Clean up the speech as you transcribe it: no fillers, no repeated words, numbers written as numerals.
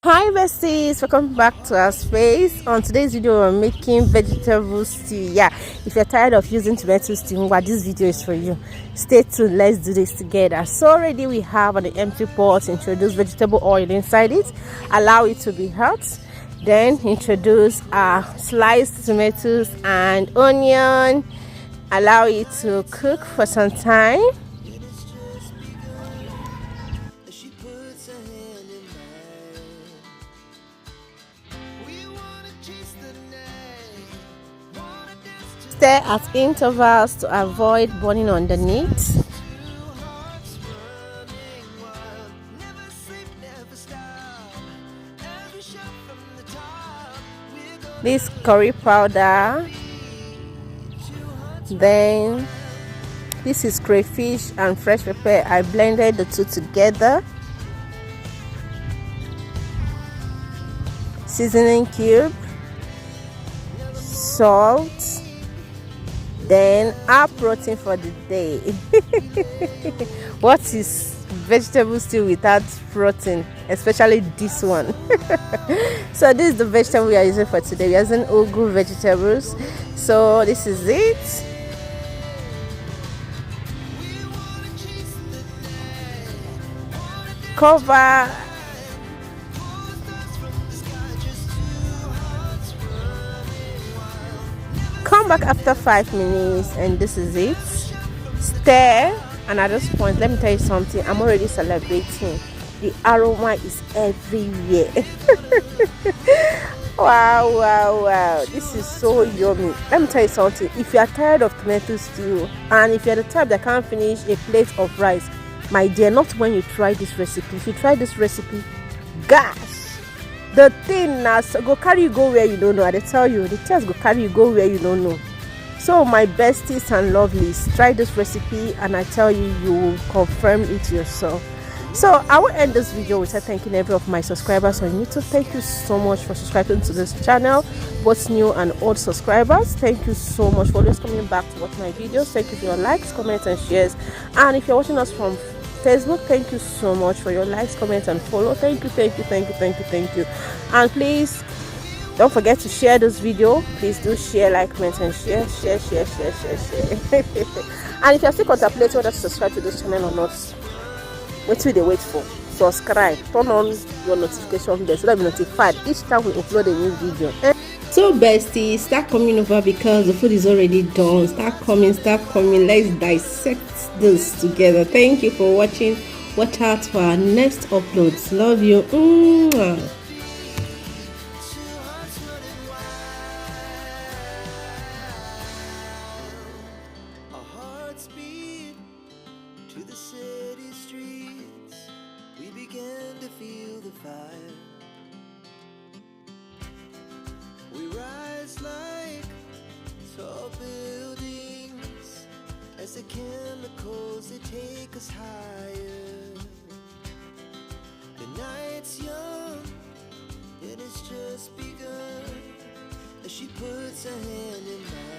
Hi besties, welcome back to our space. On today's video we're making vegetable stew. Yeah, if you're tired of using tomato stew, well, this video is for you. Stay tuned, let's do this together. So already we have on the empty pot, introduce vegetable oil inside it, allow it to be hot, then introduce our sliced tomatoes and onion, allow it to cook for some time. Stir at intervals to avoid burning underneath. This curry powder, then this is crayfish and fresh pepper. I blended the two together. Seasoning cube, salt, then our protein for the day. What is vegetable stew without protein, especially this one? So this is the vegetable we are using for today. We are using ugu vegetables. So this is it. Cover. Come back after 5 minutes and this is it. Stir, and at this point let me tell you something, I'm already celebrating. The aroma is everywhere. Wow, this is so yummy. Let me tell you something, if you are tired of tomato stew and if you're the type that can't finish a plate of rice, my dear, not when you try this recipe. If you try this recipe, gosh, the thing now go carry you go where you don't know. I tell you, the taste go carry you go where you don't know. So my besties and lovelies, try this recipe and I tell you, you will confirm it yourself. So I will end this video with thanking every of my subscribers on YouTube. Thank you so much for subscribing to this channel, both new and old subscribers. Thank you so much for always coming back to watch my videos. Thank you for your likes, comments and shares. And if you're watching us from Facebook, thank you so much for your likes, comments and follow. Thank you. And please don't forget to share this video. Please do share, like, comment and share. And if you're still contemplating whether to subscribe to this channel or not, what do they wait for? Subscribe, turn on your notification bell so that you're notified each time we upload a new video. So besties, start coming over because the food is already done. Start coming, let's dissect this together. Thank you for watching. Watch out for our next uploads. Love you. To the city streets, we began to feel the fire. We rise like tall buildings as the chemicals they take us higher. The night's young, it has just begun as she puts her hand in mine.